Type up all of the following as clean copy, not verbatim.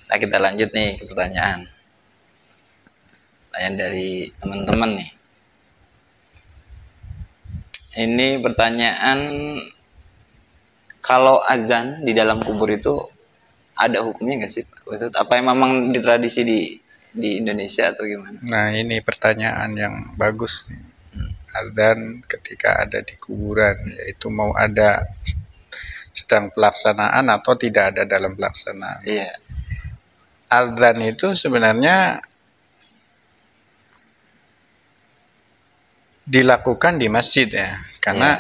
Nah, kita lanjut nih ke pertanyaan. Pertanyaan dari teman-teman nih. Ini pertanyaan, kalau azan di dalam kubur itu ada hukumnya nggak sih, Pak? Maksud, apa yang memang di tradisi di Indonesia atau gimana? Nah, ini pertanyaan yang bagus nih. Azan ketika ada di kuburan, yaitu mau ada sedang pelaksanaan atau tidak ada dalam pelaksanaan. Iya. Azan itu sebenarnya dilakukan di masjid ya, karena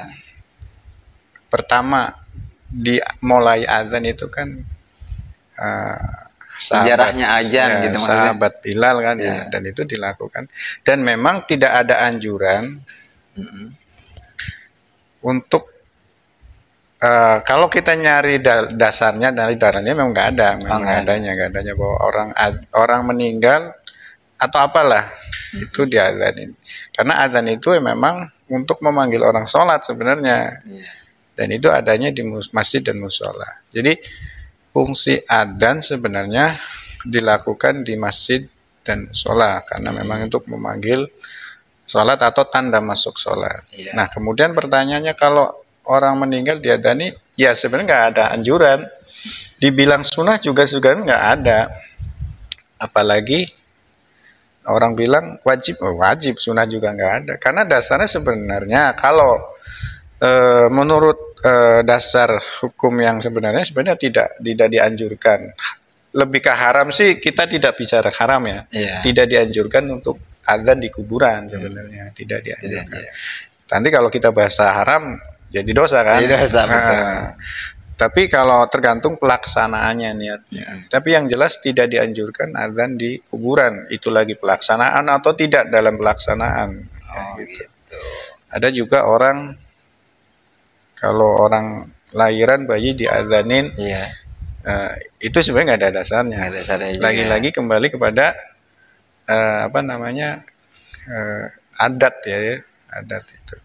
pertama dimulai azan itu kan sejarahnya azan gitu maksudnya. Sahabat Bilal kan ya, dan itu dilakukan, dan memang tidak ada anjuran untuk kalau kita nyari dasarnya dari darahnya memang nggak ada, memang nggak adanya bahwa orang meninggal atau apalah itu diazanin, karena azan itu memang untuk memanggil orang sholat sebenarnya, dan itu adanya di masjid dan musola. Jadi fungsi adzan sebenarnya dilakukan di masjid dan musola karena memang untuk memanggil sholat atau tanda masuk sholat. Nah, kemudian pertanyaannya, kalau orang meninggal diadzani, ya sebenarnya nggak ada anjuran. Dibilang sunnah juga nggak ada. Apalagi orang bilang wajib, wajib, sunnah juga nggak ada. Karena dasarnya sebenarnya kalau menurut dasar hukum yang sebenarnya tidak dianjurkan. Lebih ke haram sih, kita tidak bicara haram ya. Tidak dianjurkan untuk azan di kuburan sebenarnya, tidak dianjurkan. Nanti kalau kita bahasa haram jadi dosa kan. Tapi kalau tergantung pelaksanaannya, niatnya. Tapi yang jelas tidak dianjurkan azan di kuburan. Itu lagi pelaksanaan atau tidak dalam pelaksanaan. Gitu. Ada juga orang, kalau orang lahiran bayi diazanin, itu sebenarnya nggak ada dasarnya. Lagi-lagi kembali kepada adat ya, adat itu.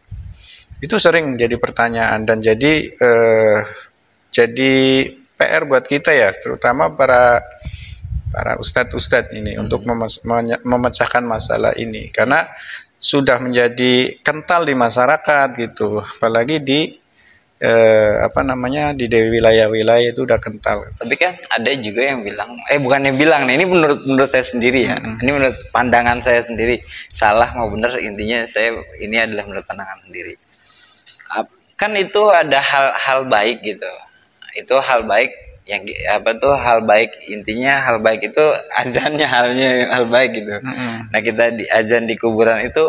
Itu sering jadi pertanyaan dan jadi PR buat kita ya, terutama para ustadz ini untuk memecahkan masalah ini, karena sudah menjadi kental di masyarakat gitu, apalagi di di wilayah-wilayah itu udah kental. Tapi kan ada juga yang bilang, bukannya bilang nih, ini menurut saya sendiri ya, ini menurut pandangan saya sendiri, salah mau benar, intinya ini adalah menurut pandangan sendiri. Kan itu ada hal baik gitu, itu hal baik yang hal baik, intinya hal baik itu azannya hal baik gitu. Nah, kita di azan di kuburan itu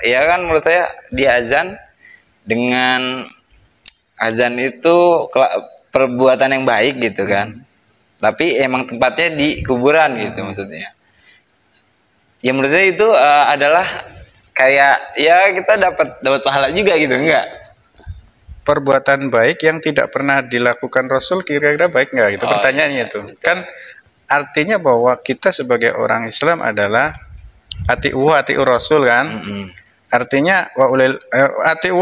ya kan, menurut saya di azan dengan azan itu perbuatan yang baik gitu kan. Tapi emang tempatnya di kuburan gitu maksudnya. Ya menurut saya itu adalah kayak ya kita dapat pahala juga gitu, enggak? Perbuatan baik yang tidak pernah dilakukan Rasul kira-kira baik nggak? Itu pertanyaannya itu. Kan artinya bahwa kita sebagai orang Islam adalah ati'u Rasul kan? Artinya ati'u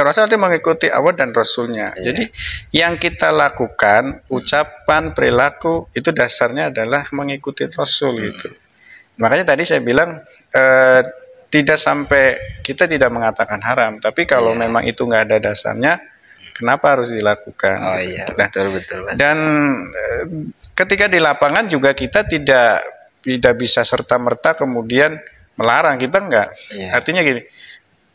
Rasul artinya mengikuti Allah dan Rasulnya. Jadi yang kita lakukan, ucapan, perilaku itu dasarnya adalah mengikuti Rasul gitu. Makanya tadi saya bilang tidak sampai kita tidak mengatakan haram, tapi kalau memang itu nggak ada dasarnya, kenapa harus dilakukan? Betul. Dan ketika di lapangan juga kita tidak bisa serta merta kemudian melarang, kita nggak. Artinya gini,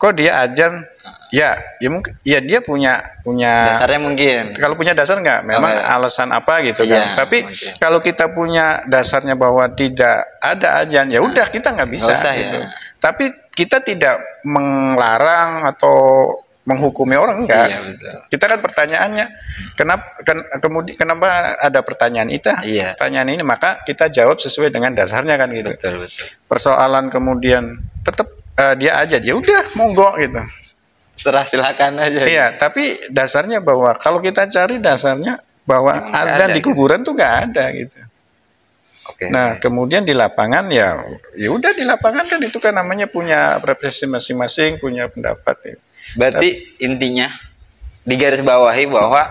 kok dia azan, ya mungkin, ya dia punya dasarnya mungkin. Kalau punya dasar nggak, memang alasan apa gitu kan. Tapi kalau kita punya dasarnya bahwa tidak ada azan, ya udah kita nggak bisa gitu. Tapi kita tidak melarang atau menghukumi orang, enggak. Kita kan pertanyaannya, kenapa ada pertanyaan itu? Pertanyaan ini, maka kita jawab sesuai dengan dasarnya kan gitu. Betul. Persoalan kemudian tetap dia aja, ya udah monggo gitu. Silakan aja. Iya, tapi dasarnya bahwa kalau kita cari dasarnya bahwa azan di kuburan tuh nggak ada gitu. Nah, kemudian di lapangan ya udah, di lapangan kan itu kan namanya punya preferensi masing-masing, punya pendapat. Berarti intinya digarisbawahi bahwa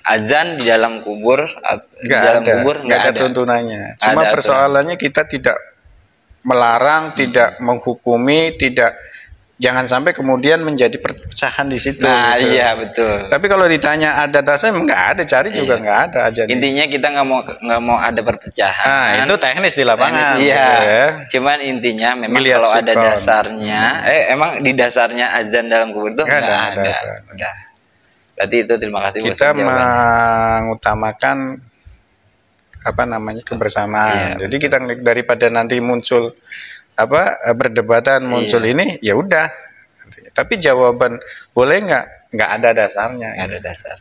azan di dalam kubur, di dalam kubur nggak ada tuntunannya. Cuma Ada persoalannya kita tidak melarang, tidak menghukumi, tidak, jangan sampai kemudian menjadi perpecahan di situ. Nah, gitu. iya betul. Tapi kalau ditanya ada dasarnya, nggak ada, cari juga nggak ada aja. Intinya kita nggak mau ada perpecahan. Nah, itu teknis di lapangan. Iya. Gitu ya. Cuman intinya memang Ngelihat kalau ada sikon. dasarnya, emang di dasarnya azan dalam kubur itu Nggak nggak ada ada. dasar. Udah. Berarti itu terima kasih buat Kita jawabannya. mengutamakan apa namanya kebersamaan. Iya, Jadi kita daripada nanti muncul perdebatan muncul Iya. ini, ya udah. Tapi jawaban boleh nggak ada dasarnya. Nggak ada dasar.